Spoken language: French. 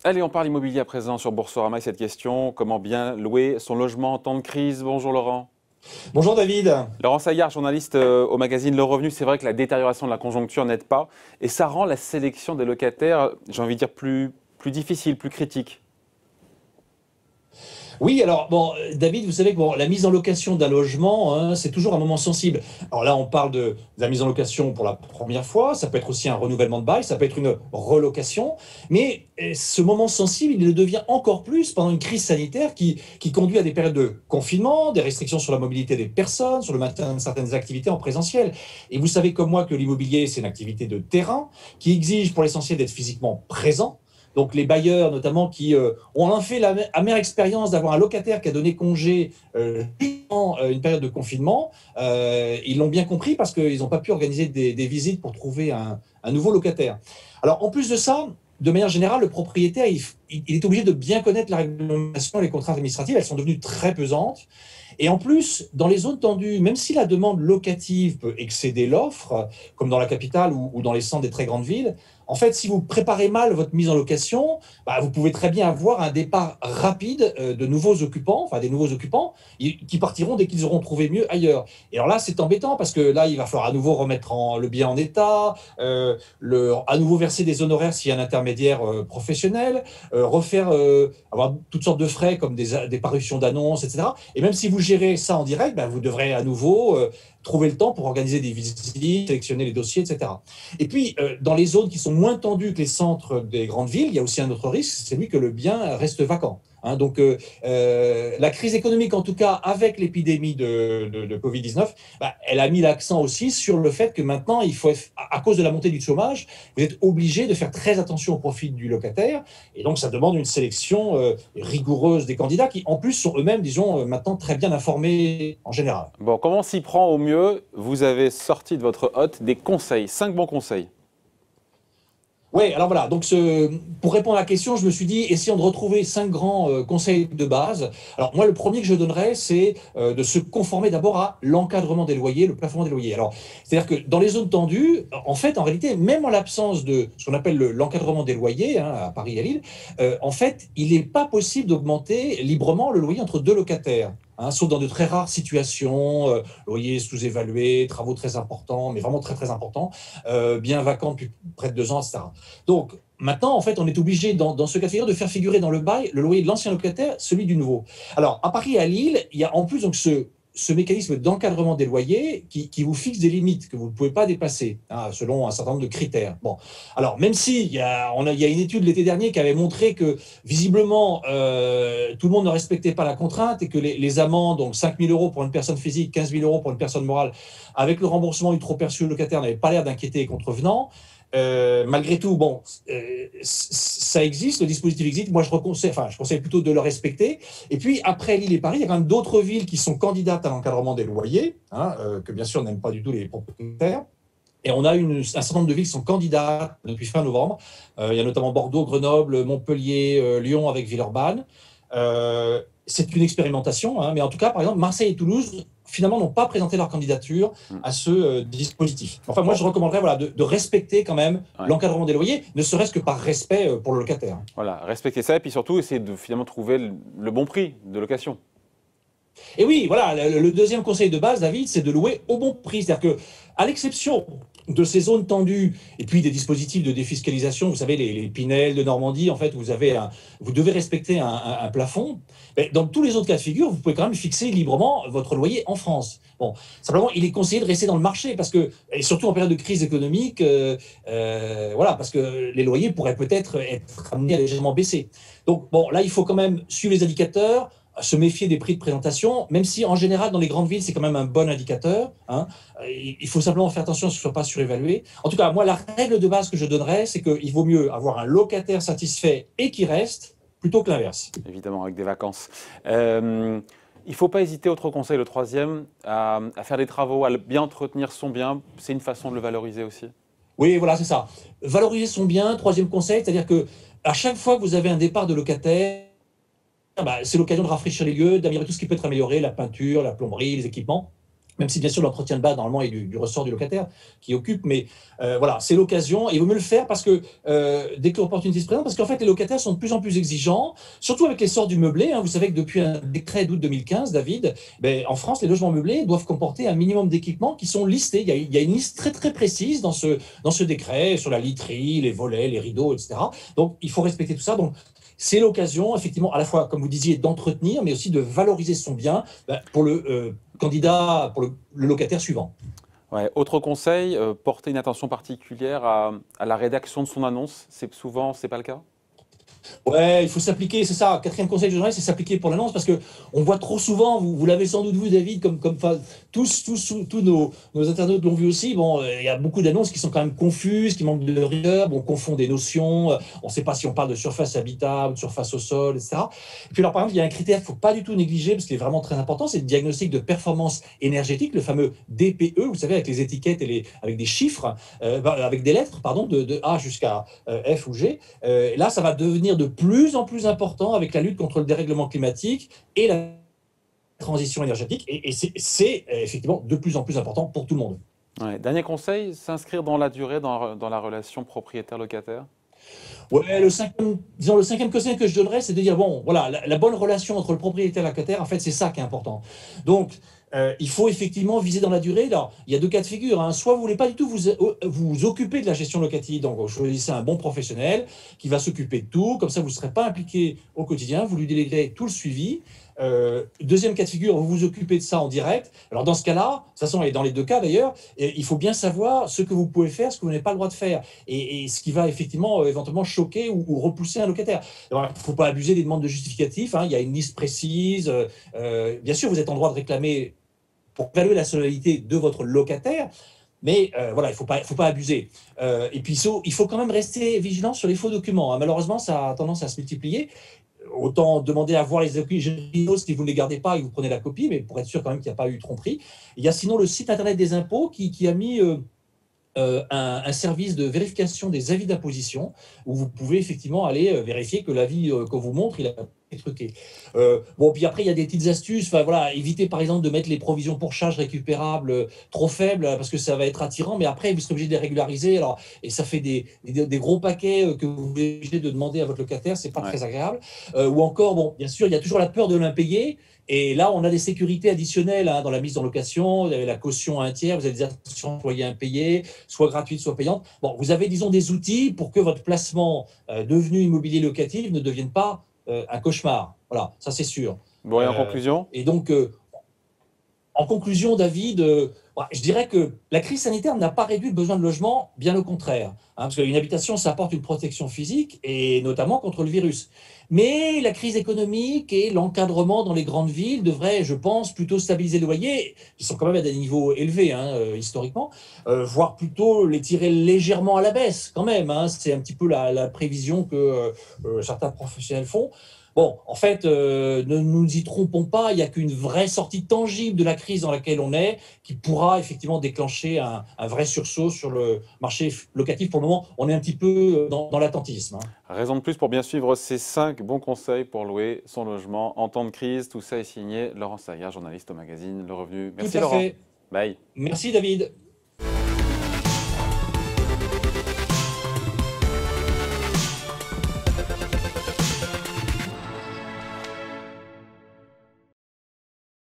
Allez, on parle immobilier à présent sur Boursorama et cette question, comment bien louer son logement en temps de crise? Bonjour Laurent. Bonjour David. Laurent Saillard, journaliste au magazine Le Revenu, c'est vrai que la détérioration de la conjoncture n'aide pas et ça rend la sélection des locataires, j'ai envie de dire, plus difficile, plus critique. Oui, alors bon, David, vous savez que bon, la mise en location d'un logement, hein, c'est toujours un moment sensible. Alors là, on parle de la mise en location pour la première fois, ça peut être aussi un renouvellement de bail, ça peut être une relocation, mais ce moment sensible, il le devient encore plus pendant une crise sanitaire qui conduit à des périodes de confinement, des restrictions sur la mobilité des personnes, sur le maintien de certaines activités en présentiel. Et vous savez comme moi que l'immobilier, c'est une activité de terrain qui exige pour l'essentiel d'être physiquement présent. Donc les bailleurs notamment qui ont fait la amère expérience d'avoir un locataire qui a donné congé pendant une période de confinement, ils l'ont bien compris parce qu'ils n'ont pas pu organiser des visites pour trouver un nouveau locataire. Alors en plus de ça, de manière générale, le propriétaire, il est obligé de bien connaître la réglementation et les contraintes administratives. Elles sont devenues très pesantes. Et en plus, dans les zones tendues, même si la demande locative peut excéder l'offre, comme dans la capitale ou dans les centres des très grandes villes, en fait, si vous préparez mal votre mise en location, vous pouvez très bien avoir un départ rapide de nouveaux occupants, enfin des nouveaux occupants, qui partiront dès qu'ils auront trouvé mieux ailleurs. Et alors là, c'est embêtant parce que là, il va falloir à nouveau remettre le bien en état, à nouveau verser des honoraires s'il y a un intermédiaire professionnel, avoir toutes sortes de frais comme des parutions d'annonces, etc. Et même si vous gérez ça en direct, vous devrez à nouveau trouver le temps pour organiser des visites, sélectionner les dossiers, etc. Et puis, dans les zones qui sont moins tendues que les centres des grandes villes, il y a aussi un autre risque, c'est celui que le bien reste vacant. Hein, donc, la crise économique, en tout cas, avec l'épidémie de Covid-19, elle a mis l'accent aussi sur le fait que maintenant, il faut, à cause de la montée du chômage, vous êtes obligé de faire très attention au profit du locataire. Et donc, ça demande une sélection rigoureuse des candidats qui, en plus, sont eux-mêmes, disons, maintenant très bien informés en général. Bon, comment on s'y prend au mieux? Vous avez sorti de votre hotte des conseils, 5 bons conseils. Oui, alors voilà, donc pour répondre à la question, je me suis dit, essayons de retrouver 5 grands conseils de base. Alors moi, le premier que je donnerais, c'est de se conformer d'abord à l'encadrement des loyers, le plafonnement des loyers. Alors, c'est-à-dire que dans les zones tendues, en fait, en réalité, même en l'absence de ce qu'on appelle l'encadrement des loyers, hein, à Paris et à Lille, en fait, il n'est pas possible d'augmenter librement le loyer entre deux locataires. Hein, sauf dans de très rares situations, loyer sous-évalué, travaux très importants, mais vraiment très très importants, bien vacant depuis près de 2 ans, etc. Donc maintenant, en fait, on est obligé, dans ce cas de figure, de faire figurer dans le bail le loyer de l'ancien locataire, celui du nouveau. Alors, à Paris et à Lille, il y a en plus donc ce mécanisme d'encadrement des loyers qui vous fixe des limites que vous ne pouvez pas dépasser, hein, selon un certain nombre de critères. Bon, alors même si il y a une étude l'été dernier qui avait montré que visiblement tout le monde ne respectait pas la contrainte et que les amendes, donc 5 000 € pour une personne physique, 15 000 € pour une personne morale, avec le remboursement du trop perçu locataire, n'avaient pas l'air d'inquiéter les contrevenants. Malgré tout, bon, ça existe, le dispositif existe. Moi, je conseille plutôt de le respecter. Et puis, après Lille et Paris, il y a quand même d'autres villes qui sont candidates à l'encadrement des loyers, hein, que bien sûr n'aiment pas du tout les propriétaires. Et on a un certain nombre de villes qui sont candidates depuis fin novembre. Il y a notamment Bordeaux, Grenoble, Montpellier, Lyon avec Villeurbanne. C'est une expérimentation, hein, mais en tout cas, par exemple, Marseille et Toulouse, finalement, n'ont pas présenté leur candidature à ce dispositif. Enfin, moi, je recommanderais de respecter quand même l'encadrement des loyers, ne serait-ce que par respect pour le locataire. Voilà, respecter ça et puis surtout essayer de finalement trouver le bon prix de location. Et oui, voilà, le deuxième conseil de base, David, c'est de louer au bon prix. C'est-à-dire que, à l'exception de ces zones tendues et puis des dispositifs de défiscalisation, vous savez, les Pinel de Normandie, en fait, vous devez respecter un plafond. Mais dans tous les autres cas de figure, vous pouvez quand même fixer librement votre loyer en France. Bon, simplement, il est conseillé de rester dans le marché parce que, et surtout en période de crise économique, voilà, parce que les loyers pourraient peut-être être amenés à légèrement baisser. Donc, bon, là, il faut quand même suivre les indicateurs, se méfier des prix de présentation, même si en général dans les grandes villes c'est quand même un bon indicateur, hein. Il faut simplement faire attention à ce que ce ne soit pas surévalué. En tout cas, moi la règle de base que je donnerais, c'est qu'il vaut mieux avoir un locataire satisfait et qui reste, plutôt que l'inverse. Évidemment, avec des vacances. Il ne faut pas hésiter, autre conseil, le troisième, à faire des travaux, à bien entretenir son bien. C'est une façon de le valoriser aussi. Oui, voilà, c'est ça. Valoriser son bien, troisième conseil, c'est-à-dire que à chaque fois que vous avez un départ de locataire, c'est l'occasion de rafraîchir les lieux, d'améliorer tout ce qui peut être amélioré, la peinture, la plomberie, les équipements. Même si bien sûr l'entretien de base normalement est du ressort du locataire qui occupe, mais voilà, c'est l'occasion et il vaut mieux le faire parce que dès que l'opportunité se présente, parce qu'en fait les locataires sont de plus en plus exigeants, surtout avec l'essor du meublé. Hein. Vous savez que depuis un décret d'août 2015, David, ben, en France les logements meublés doivent comporter un minimum d'équipements qui sont listés. Il y a une liste très très précise dans ce décret sur la literie, les volets, les rideaux, etc. Donc il faut respecter tout ça. Donc c'est l'occasion, effectivement, à la fois, comme vous disiez, d'entretenir, mais aussi de valoriser son bien pour le candidat, pour le locataire suivant. Ouais. Autre conseil, porter une attention particulière à la rédaction de son annonce. C'est pas le cas? Ouais, il faut s'appliquer, c'est ça. Quatrième conseil que je donnerais, c'est s'appliquer pour l'annonce parce que on voit trop souvent, vous l'avez sans doute vu, David, tous nos internautes l'ont vu aussi. Bon, il y a beaucoup d'annonces qui sont quand même confuses, qui manquent de rigueur. Bon, on confond des notions. On ne sait pas si on parle de surface habitable, de surface au sol, etc. Et puis, alors, par exemple, il y a un critère qu'il ne faut pas du tout négliger parce qu'il est vraiment très important, c'est le diagnostic de performance énergétique, le fameux DPE, vous savez, avec les étiquettes et avec des chiffres, avec des lettres, pardon, de A jusqu'à F ou G. Là, ça va devenir de plus en plus important avec la lutte contre le dérèglement climatique et la transition énergétique. Et c'est effectivement de plus en plus important pour tout le monde. Ouais. Dernier conseil, s'inscrire dans la durée dans la relation propriétaire-locataire. Ouais, disons, le cinquième conseil que je donnerais, c'est de dire, bon, voilà, la bonne relation entre le propriétaire et le locataire, en fait, c'est ça qui est important. Donc, il faut effectivement viser dans la durée. Alors, il y a deux cas de figure. Hein. Soit vous ne voulez pas du tout vous occuper de la gestion locative, donc vous choisissez un bon professionnel qui va s'occuper de tout, comme ça vous ne serez pas impliqué au quotidien, vous lui déléguerez tout le suivi. Deuxième cas de figure, vous vous occupez de ça en direct. Alors dans ce cas-là, de toute façon, et dans les deux cas d'ailleurs, il faut bien savoir ce que vous pouvez faire, ce que vous n'avez pas le droit de faire, et ce qui va effectivement éventuellement choquer ou repousser un locataire. Il ne faut pas abuser des demandes de justificatifs. Hein. Il y a une liste précise. Bien sûr, vous êtes en droit de réclamer pour évaluer la solvabilité de votre locataire. Mais voilà, il faut pas abuser. Et puis, il faut quand même rester vigilant sur les faux documents. Hein. Malheureusement, ça a tendance à se multiplier. Autant demander à voir les originaux si vous ne les gardez pas et vous prenez la copie, mais pour être sûr quand même qu'il n'y a pas eu de tromperie. Il y a sinon le site internet des impôts qui a mis un service de vérification des avis d'imposition où vous pouvez effectivement aller vérifier que l'avis qu'on vous montre, il a été truqué. Bon, puis après, il y a des petites astuces. Enfin, voilà, évitez par exemple de mettre les provisions pour charges récupérables trop faibles parce que ça va être attirant, mais après, vous serez obligé de les régulariser. Alors, et ça fait des gros paquets que vous êtes obligé de demander à votre locataire, c'est pas très agréable. Ou encore, bon, bien sûr, il y a toujours la peur de l'impayé. Et là, on a des sécurités additionnelles dans la mise en location. Vous avez la caution à un tiers, vous avez des assurances employés impayées, soit gratuites, soit payantes. Bon, vous avez, disons, des outils pour que votre placement devenu immobilier locatif ne devienne pas un cauchemar. Voilà, ça c'est sûr. Bon, et en conclusion? Et donc, en conclusion, David, je dirais que la crise sanitaire n'a pas réduit le besoin de logement, bien au contraire. Hein, parce qu'une habitation, ça apporte une protection physique, et notamment contre le virus. Mais la crise économique et l'encadrement dans les grandes villes devraient, je pense, plutôt stabiliser les loyers, qui sont quand même à des niveaux élevés historiquement, voire plutôt les tirer légèrement à la baisse quand même. Hein. C'est un petit peu la prévision que certains professionnels font. Bon, en fait, ne nous y trompons pas, il n'y a qu'une vraie sortie tangible de la crise dans laquelle on est qui pourra effectivement déclencher un vrai sursaut sur le marché locatif. Pour le moment, on est un petit peu dans l'attentisme. Hein. Raison de plus pour bien suivre ces 5 bons conseils pour louer son logement en temps de crise. Tout ça est signé Laurent Sayard, journaliste au magazine Le Revenu. Tout Merci à Laurent. fait. Bye. Merci David.